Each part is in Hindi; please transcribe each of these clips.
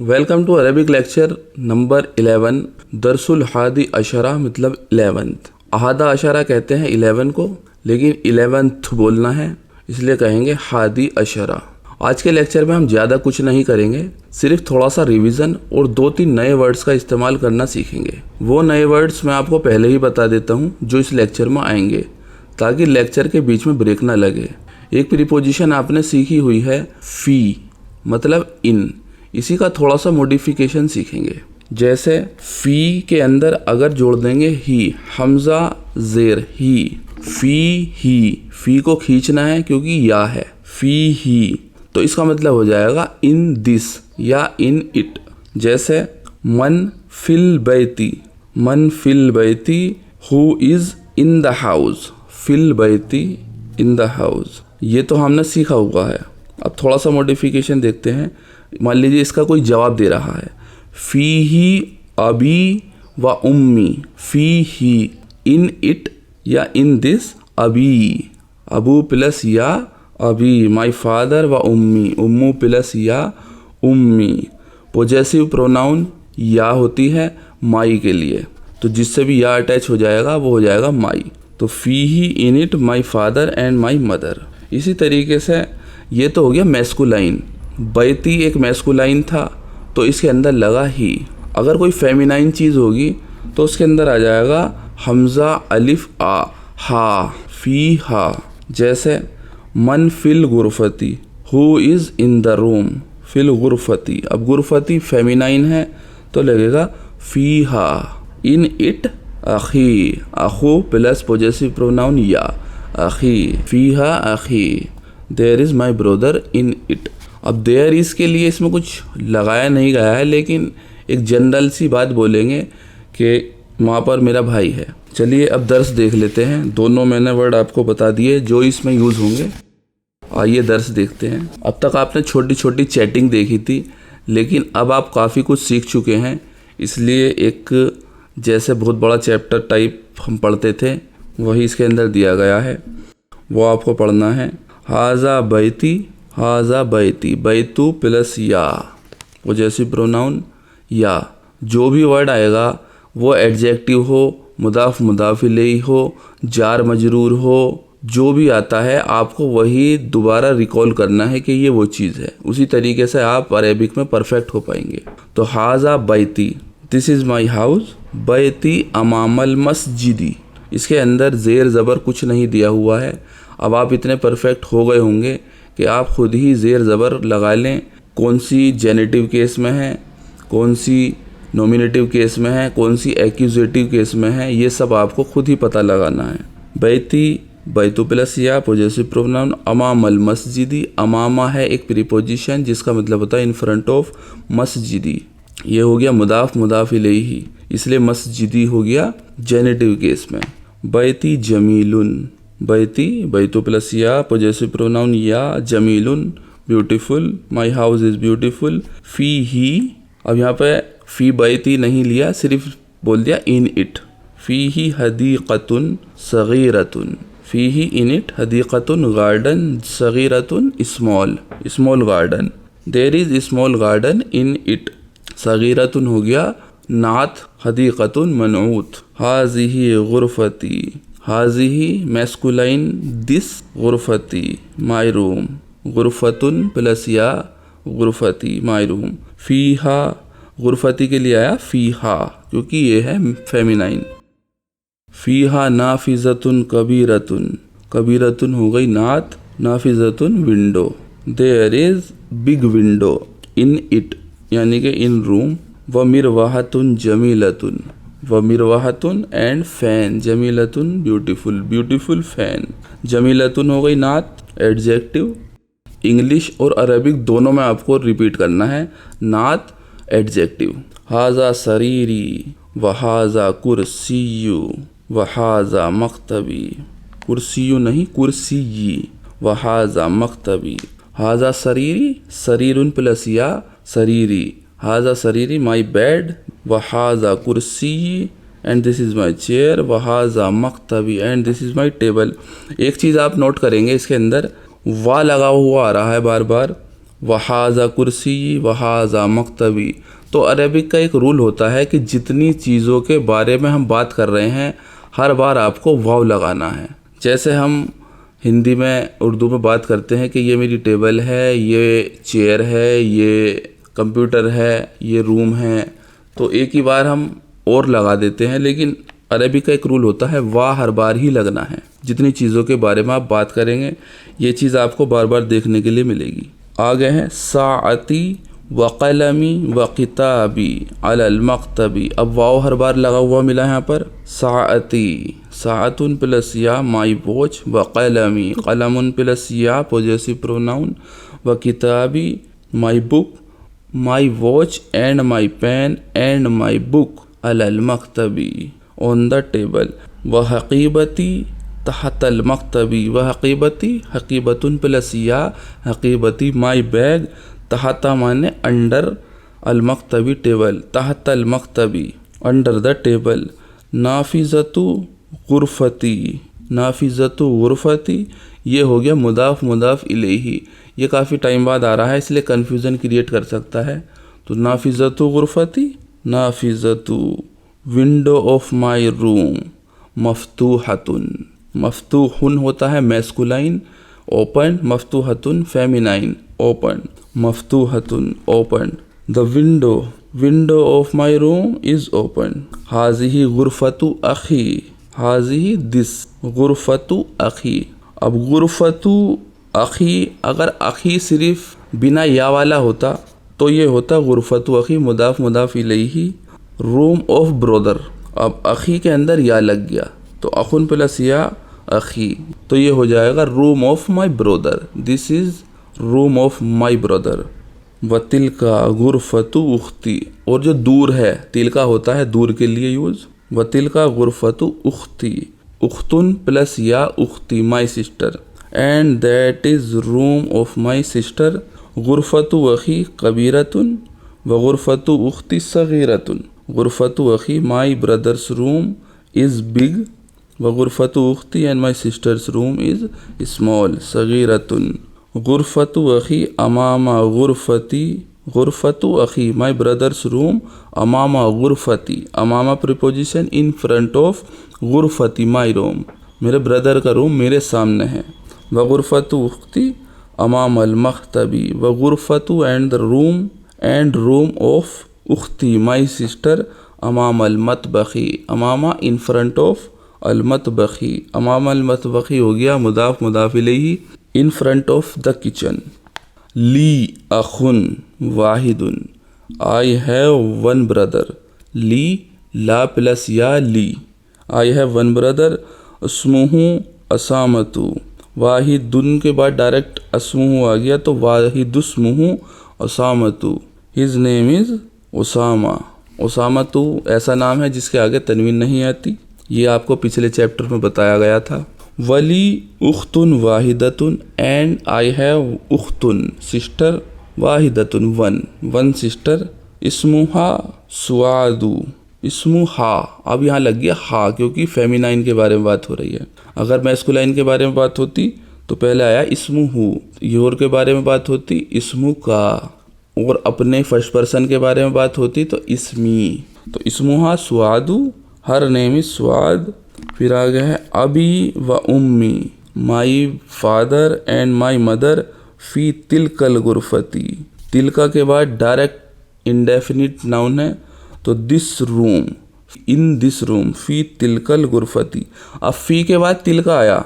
Welcome to Arabic lecture number 11 दरसुल हादी अशरा मतलब 11th। अहादा अशरा कहते हैं 11 को, लेकिन 11th बोलना है इसलिए कहेंगे हादी अशरा। आज के लेक्चर में हम ज़्यादा कुछ नहीं करेंगे, सिर्फ थोड़ा सा रिवीजन और 2-3 नए वर्ड्स का इस्तेमाल करना सीखेंगे। वो नए वर्ड्स मैं आपको पहले ही बता देता हूँ जो इस लेक्चर में आएंगे, ताकि लेक्चर के बीच में ब्रेक ना लगे। एक प्रीपोजिशन आपने सीखी हुई है फी मतलब इन, इसी का थोड़ा सा मॉडिफिकेशन सीखेंगे। जैसे फी के अंदर अगर जोड़ देंगे ही, हमजा जेर ही, फी को खींचना है क्योंकि या है, फी ही, तो इसका मतलब हो जाएगा इन दिस या इन इट। जैसे मन फिल बैती who is in the house, फिल बैती इन द हाउस, ये तो हमने सीखा हुआ है। अब थोड़ा सा मॉडिफिकेशन देखते हैं। मान लीजिए इसका कोई जवाब दे रहा है, फी ही अबी व उम्मी, फी ही इन इट या इन दिस अबी, अबू प्लस या अबी, माई फादर व उम्मी, उम्मू प्लस या उम्मी। पोजेसिव प्रोनाउन या होती है माई के लिए, तो जिससे भी या अटैच हो जाएगा वो हो जाएगा माई। तो फी ही in it my father and my mother. इसी तरीके से ये तो हो गया मैस्कुलाइन। बैती एक मैस्कुलाइन था तो इसके अंदर लगा ही। अगर कोई फेमिनाइन चीज़ होगी तो उसके अंदर आ जाएगा हमजा अलिफ आ, हा, फी हा। जैसे मन फिल गुरफती, who is in the room, फिल गुरफती। अब गुरफती फेमिनाइन है तो लगेगा फी हा, इन इट अखी, अखू प्लस पोजेसिव प्रोनाउन या, अखी, फी हा अखी, there is my brother in it. अब देयर इज़ के लिए इसमें कुछ लगाया नहीं गया है, लेकिन एक जनरल सी बात बोलेंगे कि वहाँ पर मेरा भाई है। चलिए अब दर्स देख लेते हैं। दोनों मैंने वर्ड आपको बता दिए जो इसमें यूज़ होंगे। आइए दर्स देखते हैं। अब तक आपने छोटी छोटी चैटिंग देखी थी, लेकिन अब आप काफ़ी कुछ सीख चुके हैं, इसलिए एक जैसे बहुत बड़ा चैप्टर टाइप हम पढ़ते थे वही इसके अंदर दिया गया है, वो आपको पढ़ना है। हाजा बैती, बैतू प्लस या, वो जैसी प्रोनाउन या। जो भी वर्ड आएगा वो एडजेक्टिव हो, मुदाफ मुदाफ इलैहि हो, जार मजरूर हो, जो भी आता है आपको वही दोबारा रिकॉल करना है कि ये वो चीज़ है। उसी तरीके से आप अरेबिक में परफेक्ट हो पाएंगे। तो हाजा Baiti, this is my house, Baiti अमामल मस्जिदी, इसके अंदर ज़ेर ज़बर कुछ नहीं दिया हुआ है। अब आप इतने परफेक्ट हो गए होंगे कि आप खुद ही ज़ेर ज़बर लगा लें, कौन सी जेनेटिव केस में है, कौन सी नॉमिनेटिव केस में है, कौन सी एक्यूजेटिव केस में है, ये सब आपको खुद ही पता लगाना है। बैती, बैतु प्लस या पोजेसिव प्रोनाउन, अमामल मस्जिदी, अमामा है एक प्रीपोजिशन जिसका मतलब होता है इन फ्रंट ऑफ, मस्जिदी ये हो गया मुदाफ मुदाफ इलैहि, इसलिए मस्जिदी हो गया जेनेटिव केस में। बैती जमीलुन, बैती बैतु प्लस या पोजेसिव प्रोनाउन या, जमीलुन beautiful, my house is beautiful. फी ही, अब यहाँ पे फ़ी बैती नहीं लिया, सिर्फ बोल दिया इन इट। फ़ी ही हदीक़तुन सगीरतुन, फ़ी ही इन इट हदीक़तुन गार्डन, सगीरतुन small garden, there is small garden in it. सगीरतुन हो गया नात, हदीक़तुन मनऊत। हाज़िही गुरफती, हाज़िही मैस्कुलाइन, दिस गुरफती माई रूम, गुरफतुन प्लस या गुरफती माई रूम। फ़ीहा, गुरफती के लिए आया फ़ीहा क्योंकि ये है फेमिनाइन। फ़ीहा नाफिज़तुन कबीरतुन, कबीरतुन हो गई नात, नाफिज़तुन window, there is big window in it यानी कि इन रूम। व मिरवाहतुन जमीलतुन, व मिरवाहतुन एंड फैन, जमीलतुन ब्यूटीफुल फैन। जमीलतुन हो गई नात एडजेक्टिव। इंग्लिश और अरबिक दोनों में आपको रिपीट करना है, नात एडजेक्टिव। हाजा सरीरी व हाजा कुर्सियु व हाजा मक्तबी, कुर्सियु नहीं कुर्सियी, व हाजा मक्तबी। हाजा सरीरी, सरीरुन प्लस या सरीरी, हाजा सरीरी माई बेड, व हाजा कुर्सी and this is my chair, व हाजा मक्तबी and this is my table. एक चीज़ आप नोट करेंगे इसके अंदर वा लगा हुआ आ रहा है बार बार, वहाज़ा कुर्सी, वहाज़ा मकतबी। तो अरबिक का एक रूल होता है कि जितनी चीज़ों के बारे में हम बात कर रहे हैं हर बार आपको वाव लगाना है। जैसे हम हिंदी में उर्दू में बात करते हैं कि ये मेरी टेबल है, ये चेयर है, ये कंप्यूटर है, ये रूम है, तो एक ही बार हम और लगा देते हैं। लेकिन अरबी का एक रूल होता है वाह हर बार ही लगना है। जितनी चीज़ों के बारे में आप बात करेंगे ये चीज़ आपको बार बार देखने के लिए मिलेगी। आगे हैं साअती व कलमी व किताबी अलल मकतबी। अब वाव हर बार लगा हुआ मिला है यहाँ पर। साअती, साअतुन प्लस या माई वॉच, व कलमी, कलमुन प्लस या पॉजेसिव प्रोनाउन, व किताबी my book, my watch and my pen and my book अलल मकतबी ऑन द टेबल, व हकीबती तहतल मकतबी, व हकीबती, हकीबतुन प्लस या हकीबती माई बैग, तहता माने अंडर, अल मकतबी टेबल, तहतल मकतबी अंडर द टेबल, नाफिज़तु गुरफती, नाफिज़तु गुरफती ये हो गया मुदाफ मुदाफ इलैही। ये काफ़ी टाइम बाद आ रहा है इसलिए कन्फ्यूज़न क्रिएट कर सकता है। तो नाफिज़तु गुरफती, नाफिज़तु विंडो ऑफ माई रूम मफ्तूहतुन, मफ्तूहुन होता है मैस्कुलाइन ओपन, मफ्तूहतुन फेमिनाइन ओपन, मफ्तूहतुन open. The window, window of my room is open. हाज़िही गुरफतु अखी, हाज़िही दिस गुरफतु अखी। अब गुरफतु अखी, अगर अखी सिर्फ बिना या वाला होता तो ये होता गुरफतु अखी मुदाफ मुदाफ इलैही, रूम ऑफ ब्रदर। अब अखी के अंदर या लग गया तो अखुन प्लस या अखी, तो ये हो जाएगा room of my brother, this is room of my brother. व तिलका गुरफतु उख्ती, और जो दूर है तिलका होता है दूर के लिए यूज़। व तिलका गुरफतु उख्ती, उख्तुन प्लस या उख्ती my sister, and that is room of my sister. गुरफतु अखी कबीरतुन व गुरफतु उख्ती सगीरतुन। गुरफतु अखी my brother's room is big, व गुरफतु उख्ती and my sister's room is small सगीरतुन। गुरफतु अखी अमामा गुरफती, गुरफतु अखी माई ब्रदर्स रूम अमामा गुरफती, अमामा प्रिपोजिशन इन फ्रंट ऑफ गुरफती माई रूम, मेरे ब्रदर का रूम मेरे सामने है। व गुरफतु उख्ती अमाम अल मख्तबी, व गुरफतु and the room and room of उख्ती माई सिस्टर अमाम अल मतबखी, अमामा इन फ्रंट ऑफ अल मतबखी, अमाम अल मतबखी हो गया मुदाफ मुदाफ इलैही, in front of the kitchen. ली अखुन वाहिदुन, आई हैव वन ब्रदर। ली ला प्लस या ली, आई हैव वन ब्रदर। अस्मुहु असामतु, वाहिदुन के बाद डायरेक्ट अस्मुहु आ गया तो वाहिदुस्मुहु असामतु, हिज नेम इज़ उसामा। उसामतु ऐसा नाम है जिसके आगे तनवीन नहीं आती, ये आपको पिछले चैप्टर में बताया गया था। वली उख्तुन वाहिदतुन, एंड आई हैव उख्तुन सिस्टर, वाहिदतुन वन, वन सिस्टर। इस्मुहा सुआदु, इस्मुहा, अब यहाँ लग गया हा क्योंकि फेमिनाइन के बारे में बात हो रही है। अगर मैस्कुलाइन के बारे में बात होती तो पहले आया इस्मुहु, योर के बारे में बात होती इस्मु का, और अपने फर्स्ट पर्सन के बारे में बात होती तो इसमी। तो इस्मुहा सुआदु, हर नेम इज सुआद। फिर आगे है अबी व उम्मी, my father and my mother फी तिलकल गुरफती। तिलका के बाद डायरेक्ट इंडेफिनिट नाउन है तो this room, in this room, फी तिलकल गुरफती। अब फी के बाद तिलका आया,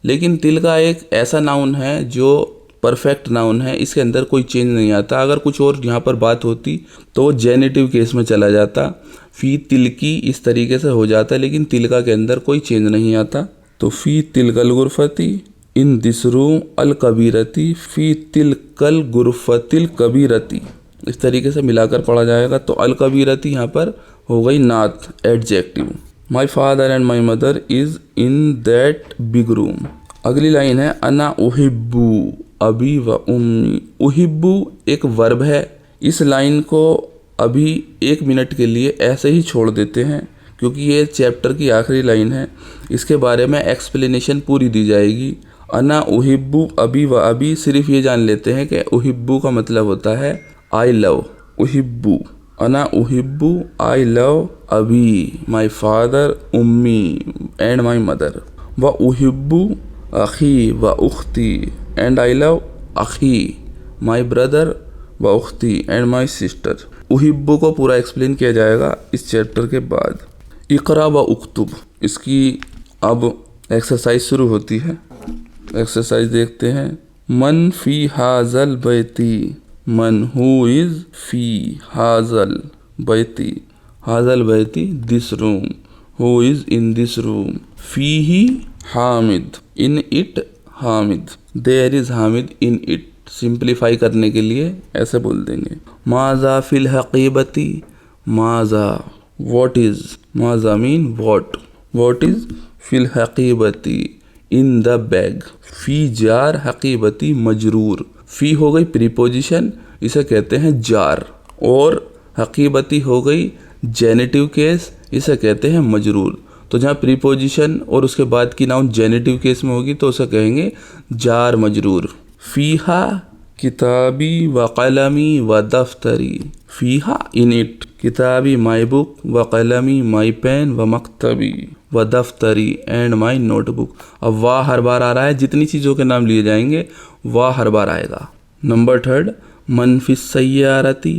लेकिन तिलका एक ऐसा नाउन है जो परफेक्ट नाउन है, इसके अंदर कोई चेंज नहीं आता। अगर कुछ और यहाँ पर बात होती तो जेनेटिव केस में चला जाता, फी तिलकी इस तरीके से हो जाता, लेकिन तिलका के अंदर कोई चेंज नहीं आता। तो फी तिलकल गुरफती, इन दिस रूम अल कबीरती, फी तिलकल गुरफतिल कबीरती, इस तरीके से मिलाकर पढ़ा जाएगा। तो अल कबीरती यहाँ पर हो गई नात adjective. My father and my mother is in that big room. अगली लाइन है अना उहिब्बू अबी व उम्मी। उहिब्बू एक वर्ब है, इस लाइन को अभी 1 मिनट के लिए ऐसे ही छोड़ देते हैं क्योंकि ये चैप्टर की आखिरी लाइन है। इसके बारे में एक्सप्लेनेशन पूरी दी जाएगी अना उहिब्बु अबी व अबी, सिर्फ ये जान लेते हैं कि उहिब्बु का मतलब होता है आई लव। उहिब्बु, अना उहिब्बु आई लव अबी माई फादर, उम्मी एंड माई मदर। व उहिब्बु अखी व उख्ती एंड आई लव अखी माई ब्रदर व उख्ती एंड माई सिस्टर। उहिब्बु को पूरा एक्सप्लेन किया जाएगा इस चैप्टर के बाद। इकरा व उक्तुब, इसकी अब एक्सरसाइज शुरू होती है। एक्सरसाइज देखते हैं। मन फी हाजल बैती, मन हु इज़ फी हाजल बैती, हाजल बैती this room, who is in this room. फी ही हामिद, in it Hamid, there is Hamid in it. Simplify करने के लिए ऐसे बोल देंगे। माजा फिल हकीबती, माजा व्हाट इज़, माजा मीन व्हाट इज़ फिल हकीबती इन द बैग। फी जार हकीबती मजरूर, फी हो गई प्रीपोजिशन, इसे कहते हैं जार, और हकीबती हो गई जेनेटिव केस, इसे कहते हैं मजरूर। तो जहाँ प्रीपोजिशन और उसके बाद की नाउन जेनेटिव केस में होगी तो उसे कहेंगे जार मजरूर। फीहा किताबी व कलमी व दफ्तरी, फीहा इन इट, किताबी माई बुक व कलमी माई पेन व मकतबी व दफ्तरी एंड माई नोटबुक। अब वाह हर बार आ रहा है, जितनी चीज़ों के नाम लिए जाएंगे वाह हर बार आएगा। नंबर थर्ड, मन फिस सय्यारती,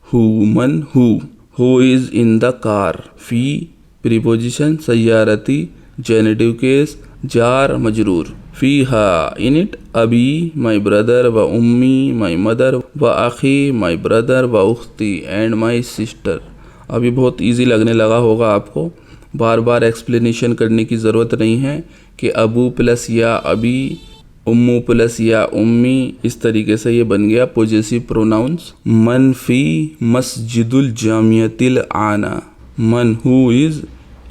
हु मन who is in the car. फी प्रीपोजिशन, सय्यारती जेनेटिव केस, जार मजरूर। फीहा इन इट अबी माई ब्रदर व उम्मी माई मदर व अखी माई ब्रदर व उख्ती एंड माई सिस्टर। अभी बहुत इजी लगने लगा होगा आपको, बार बार एक्सप्लेनेशन करने की ज़रूरत नहीं है कि अबू प्लस या अबी, उम्मू प्लस या उम्मी, इस तरीके से ये बन गया पोजेसिव प्रोनाउंस। मन फी मस्जिदुल जामियतिल आना, मन हु इज़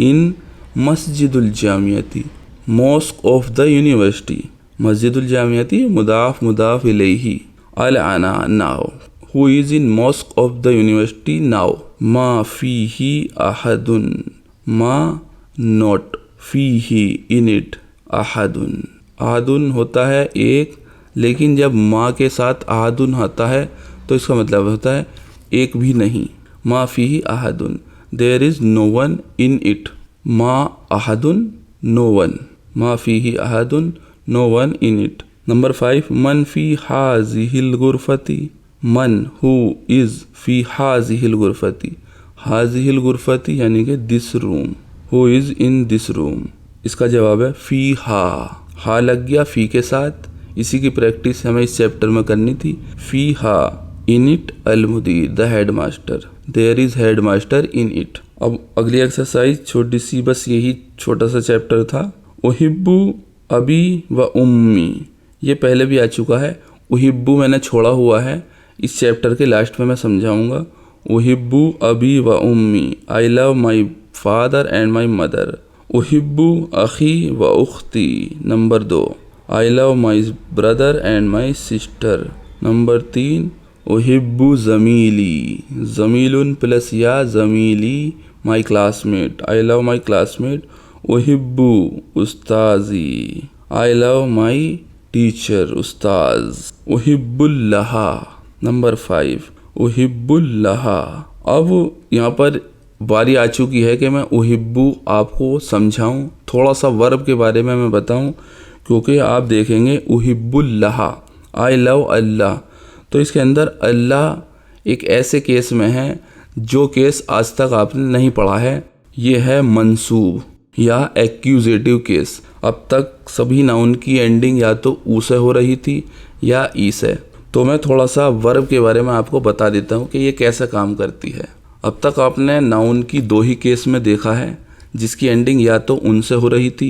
इन मस्जिदुल जामियती, मॉस्क ऑफ द यूनिवर्सिटी। मस्जिदुल जामियती मुदाफ मुदाफ इलैही, अल आना now, who is in mosque of the university now. मा फीही अहदुन, मा नॉट, फीही इन इट अहदुन, अहदुन होता है एक, लेकिन जब माँ के साथ अहदुन आता है तो इसका मतलब होता है एक भी नहीं। मा फीही अहदुन, there is no one in it. मा अहदुन, नो वन, मा फीही अहदुन, no one in it. Number 5, मन फी हाज़िहिल गुरफती, मन हु इज़ फी हाज़िहिल गुरफती, हाज़िहिल गुरफती यानी कि this room, who is in this room. इसका जवाब है फी हा लग गया फी के साथ। इसी की प्रैक्टिस हमें इस चैप्टर में करनी थी। फी हा इन इट अल मुदीर the head master, there is head master in it. अब अगली एक्सरसाइज छोटी सी, बस यही छोटा सा चैप्टर था। उहिब्बु अबी व उम्मी, ये पहले भी आ चुका है। उहिब्बु मैंने छोड़ा हुआ है, इस चैप्टर के लास्ट में मैं समझाऊंगा। उहिब्बु अबी व उम्मी, I love my father and my mother. उहिब्बु अखी व उख्ती, number 2, I love my brother and my sister. Number 3, उहिब्बु ज़मीली, ज़मीलुन प्लस या ज़मीली my classmate, I love my classmate. उहिब्बु उस्ताजी, आई लव माई टीचर उस्ताज। उहिब्बुल्लाहा, नंबर 5, उहिब्बुल्लाहा। अब यहाँ पर बारी आ चुकी है कि मैं उहिब्बु आपको समझाऊं, थोड़ा सा वर्ब के बारे में मैं बताऊं, क्योंकि आप देखेंगे उहिब्बुल्लाहा, आई लव अल्लाह, तो इसके अंदर अल्लाह एक ऐसे केस में है जो केस आज तक आपने नहीं पढ़ा है। ये है मंसूब या एक्यूजेटिव केस। अब तक सभी नाउन की एंडिंग या तो ऊ से हो रही थी या ई से। तो मैं थोड़ा सा वर्ब के बारे में आपको बता देता हूँ कि ये कैसे काम करती है। अब तक आपने नाउन की 2 ही केस में देखा है, जिसकी एंडिंग या तो उन से हो रही थी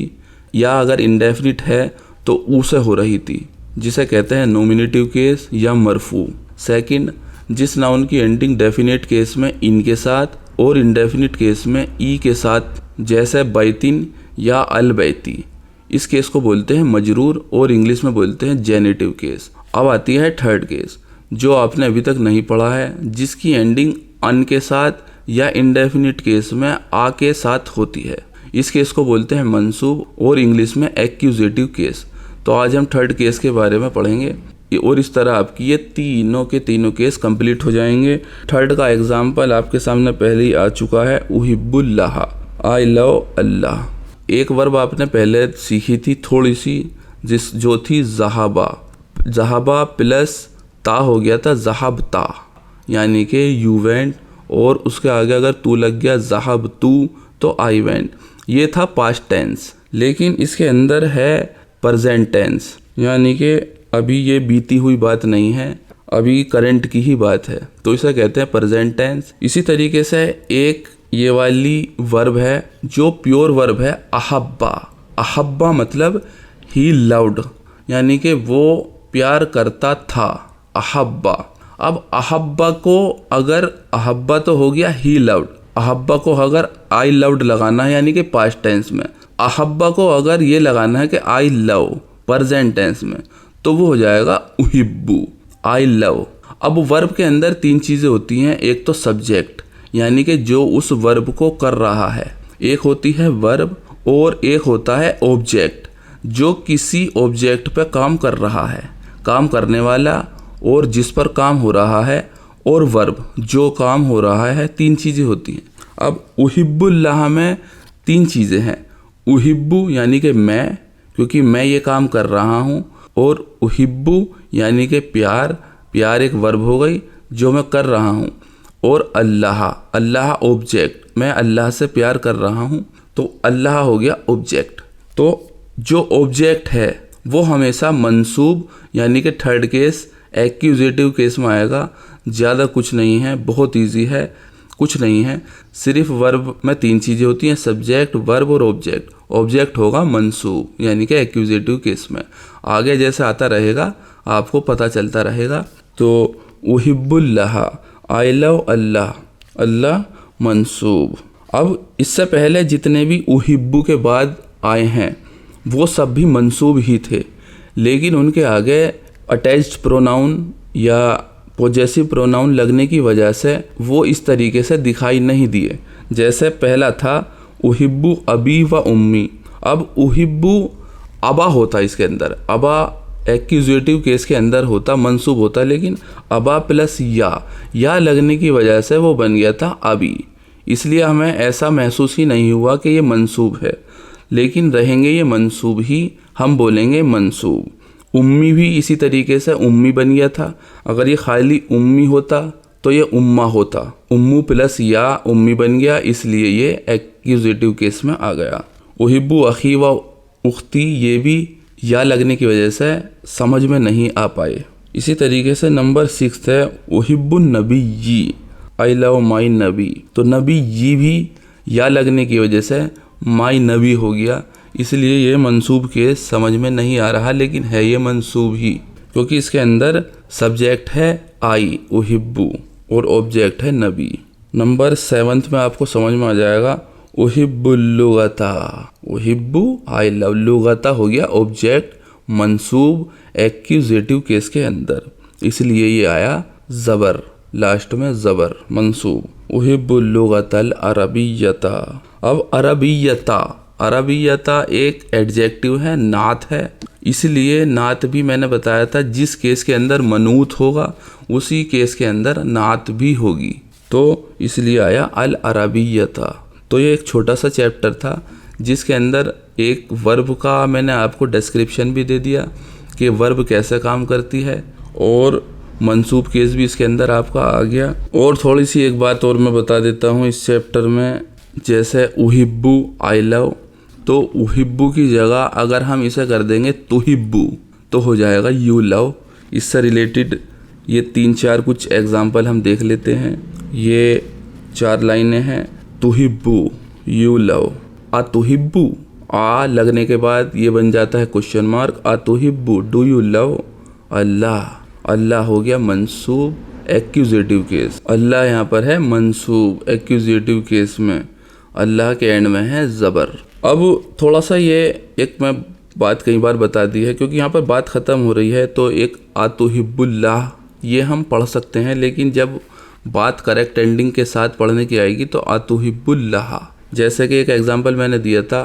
या अगर इंडेफिनिट है तो ऊ से हो रही थी, जिसे कहते हैं नोमिनेटिव केस या मरफू। सेकंड, जिस नाउन की एंडिंग डेफिनेट केस में इन के साथ और इंडेफिनिट केस में ई के साथ, जैसे बैतिन या अल बैती, इस केस को बोलते हैं मजरूर और इंग्लिश में बोलते हैं जेनेटिव केस। अब आती है थर्ड केस, जो आपने अभी तक नहीं पढ़ा है, जिसकी एंडिंग अन के साथ या इंडेफिनिट केस में आ के साथ होती है। इस केस को बोलते हैं मंसूब और इंग्लिश में एक्यूजेटिव केस। तो आज हम थर्ड केस के बारे में पढ़ेंगे और इस तरह आपकी ये तीनों के तीनों केस कंप्लीट हो जाएंगे। थर्ड का एग्जाम्पल आपके सामने पहले ही आ चुका है, उहिब्बुल्लाह, आई लव अल्लाह। एक वर्ब आपने पहले सीखी थी थोड़ी सी, जो थी ज़हाबा। ज़हाबा प्लस ता हो गया था ज़हाबता, यानी कि यू वेंट, और उसके आगे अगर तू लग गया ज़हाब तू तो आई वेंट। ये था पास्ट टेंस, लेकिन इसके अंदर है प्रेजेंट टेंस, यानी कि अभी ये बीती हुई बात नहीं है, अभी करंट की ही बात है, तो इसे कहते हैं प्रेजेंट टेंस। इसी तरीके से एक ये वाली वर्ब है जो प्योर वर्ब है, अहब्बा। अहब्बा मतलब ही लव्ड, यानी कि वो प्यार करता था, अहब्बा। अब अहब्बा को अगर, अहब्बा तो हो गया ही लव्ड, अहब्बा को अगर आई लव्ड लगाना है यानी कि पास्ट टेंस में, अहब्बा को अगर ये लगाना है कि आई लव प्रेजेंट टेंस में, तो वो हो जाएगा उहिब्बू, आई लव। अब वर्ब के अंदर तीन चीज़ें होती हैं, एक तो सब्जेक्ट यानी कि जो उस वर्ब को कर रहा है, एक होती है वर्ब, और एक होता है ऑब्जेक्ट जो किसी ऑब्जेक्ट पे काम कर रहा है, काम करने वाला और जिस पर काम हो रहा है, और वर्ब जो काम हो रहा है। तीन चीज़ें होती हैं। अब उहिब्बुल्लाह में तीन चीज़ें हैं, उहिब्बू यानी कि मैं, क्योंकि मैं ये काम कर रहा हूँ, और उहिब्बू यानी कि प्यार, प्यार एक वर्ब हो गई जो मैं कर रहा हूँ, और अल्लाह, अल्लाह ऑब्जेक्ट, मैं अल्लाह से प्यार कर रहा हूँ, तो अल्लाह हो गया ऑब्जेक्ट। तो जो ऑब्जेक्ट है वो हमेशा मंसूब यानी कि थर्ड केस एक्यूजेटिव केस में आएगा। ज़्यादा कुछ नहीं है, बहुत इजी है, कुछ नहीं है, सिर्फ वर्ब में तीन चीज़ें होती हैं, सब्जेक्ट, वर्ब और ऑब्जेक्ट। ऑब्जेक्ट होगा मंसूब यानी कि एक्यूजेटिव केस में, आगे जैसे आता रहेगा आपको पता चलता रहेगा। तो उहिब्बुल्लाह, आई लव अल्लाह, अल्लाह मंसूब। अब इससे पहले जितने भी उहिब्बू के बाद आए हैं वो सब भी मंसूब ही थे, लेकिन उनके आगे अटैच्ड प्रोनाउन या पॉजेसिव प्रोनाउन लगने की वजह से वो इस तरीके से दिखाई नहीं दिए। जैसे पहला था उहिब्बू अबी व उम्मी। अब उहिब्बू अबा होता इसके अंदर, अबा एक्यूजेटिव केस के अंदर होता, मंसूब होता, लेकिन अबा प्लस या लगने की वजह से वो बन गया था अबी, इसलिए हमें ऐसा महसूस ही नहीं हुआ कि ये मंसूब है, लेकिन रहेंगे ये मंसूब ही, हम बोलेंगे मंसूब। उम्मी भी इसी तरीके से उम्मी बन गया था, अगर ये खाली उम्मी होता तो ये उम्मा होता, उम्मू प्लस या उम्मी बन गया, इसलिए ये एक्यूजेटिव केस में आ गया। उहिब्बू अखी व उख्ती, ये भी या लगने की वजह से समझ में नहीं आ पाए। इसी तरीके से नंबर 6 है उहिब्बुन नबी, आई लव माई नबी। तो नबी ये भी या लगने की वजह से माई नबी हो गया, इसलिए ये मंसूब केस समझ में नहीं आ रहा, लेकिन है ये मंसूब ही, क्योंकि इसके अंदर सब्जेक्ट है आई उहिब्बू और ऑब्जेक्ट है नबी। नंबर 7 में आपको समझ में आ जाएगा उहिब्बुल लुगता, उहिब्बू आई लव, लुगता हो गया ऑब्जेक्ट मंसूब एक्यूजेटिव केस के अंदर, इसलिए ये आया ज़बर, लास्ट में ज़बर मंसूब। उहिब्बुल लुगतल अरबियता। अब अरबियता, अरबियता एक एडजेक्टिव है, नात है, इसलिए नात भी मैंने बताया था जिस केस के अंदर मनूत होगा उसी केस के अंदर नात भी होगी, तो इसलिए आया अल अरबियता। तो ये एक छोटा सा चैप्टर था जिसके अंदर एक वर्ब का मैंने आपको डिस्क्रिप्शन भी दे दिया कि वर्ब कैसे काम करती है, और मंसूब केस भी इसके अंदर आपका आ गया। और थोड़ी सी एक बात और मैं बता देता हूँ इस चैप्टर में, जैसे उहिब्बू आई लव, तो उहिब्बू की जगह अगर हम इसे कर देंगे तुहिब्बू तो हो जाएगा यू लव। इससे रिलेटेड ये 3-4 कुछ एग्जाम्पल हम देख लेते हैं। ये 4 लाइनें हैं, तुहिब्बू यू लव, आ तुहिब्बू, आ लगने के बाद ये बन जाता है क्वेश्चन मार्क, आ तुहिब्बू do you love Allah, Allah हो गया मंसूब एक्यूजेटिव केस, अल्लाह यहाँ पर है मंसूब एक्यूजेटिव केस में, अल्लाह के एंड में है ज़बर। अब थोड़ा सा ये एक मैं बात कई बार बता दी है, क्योंकि यहाँ पर बात ख़त्म हो रही है, तो एक आतुहिब्बुल्लाह ये हम पढ़ सकते हैं, लेकिन जब बात करेक्ट एंडिंग के साथ पढ़ने की आएगी तो आतुहिब्बुल्लाह, जैसे कि एक एग्जांपल मैंने दिया था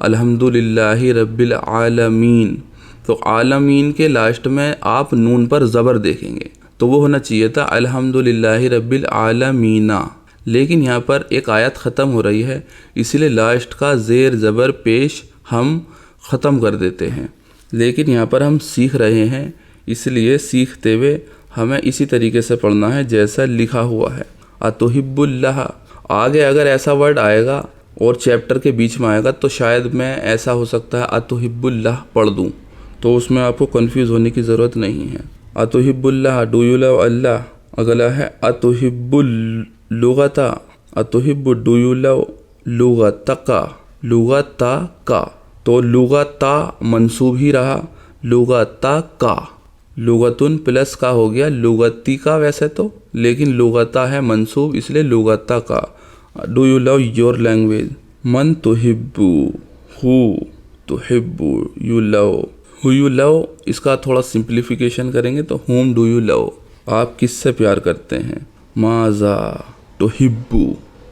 अल्हम्दुलिल्लाहि रब्बिल आलमीन, तो आलमीन के लास्ट में आप नून पर ज़बर देखेंगे, तो वो होना चाहिए था अल्हम्दुलिल्लाहि रब्बिल आलमीना। लेकिन यहाँ पर एक आयत ख़त्म हो रही है, इसलिए लास्ट का ज़ेर ज़बर पेश हम ख़त्म कर देते हैं। लेकिन यहाँ पर हम सीख रहे हैं, इसलिए सीखते हुए हमें इसी तरीके से पढ़ना है जैसा लिखा हुआ है। अतुहिब्बुल्लाह, आगे अगर ऐसा वर्ड आएगा और चैप्टर के बीच में आएगा तो शायद मैं ऐसा हो सकता है अतुहिब्बुल्लाह पढ़ दूँ, तो उसमें आपको कंफ्यूज होने की ज़रूरत नहीं है। अतुहिब्बुल्लाह, डू यू लव अल्लाह। अगला है अतुहिब्बुल लुगता, अतुहिब्बु, डू यू लव लुगतका, लुगता का, तो लुगता मंसूब ही रहा, लुगता का, लुगतुन प्लस का हो गया लुगती का वैसे तो, लेकिन लुगता है मंसूब इसलिए लुगता का। Do you love your language. मन तुहिब्बु, हु तुहिब्बु, you love, who you love, इसका थोड़ा सिंप्लीफिकेशन करेंगे तो होम डू यू लव, आप किससे प्यार करते हैं। माजा तुहिब्बु,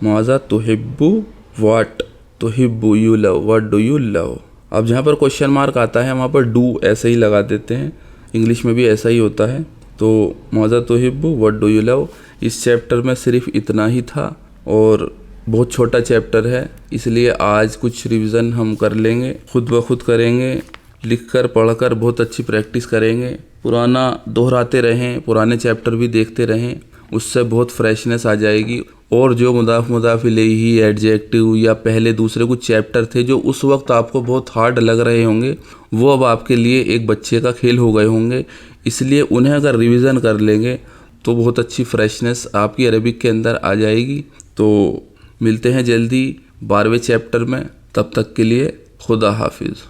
माजा तुहिब्बु, वाट तुहिब्बु, you love, what do you love. अब जहाँ पर क्वेश्चन मार्क आता है वहाँ पर डू ऐसे ही लगा देते हैं, इंग्लिश में भी ऐसा ही होता है। तो माजा तुहिब्बु, व्हाट डू यू लव। इस चैप्टर में सिर्फ इतना ही था और बहुत छोटा चैप्टर है, इसलिए आज कुछ रिवीजन हम कर लेंगे, खुद ब खुद करेंगे, लिखकर पढ़कर बहुत अच्छी प्रैक्टिस करेंगे। पुराना दोहराते रहें, पुराने चैप्टर भी देखते रहें, उससे बहुत फ्रेशनेस आ जाएगी। और जो मुदाफ इलैही, एडजेक्टिव या पहले दूसरे कुछ चैप्टर थे जो उस वक्त आपको बहुत हार्ड लग रहे होंगे, वो अब आपके लिए एक बच्चे का खेल हो गए होंगे। इसलिए उन्हें अगर रिवीजन कर लेंगे तो बहुत अच्छी फ्रेशनेस आपकी अरबिक के अंदर आ जाएगी। तो मिलते हैं जल्दी 12वें चैप्टर में, तब तक के लिए खुदा हाफिज़।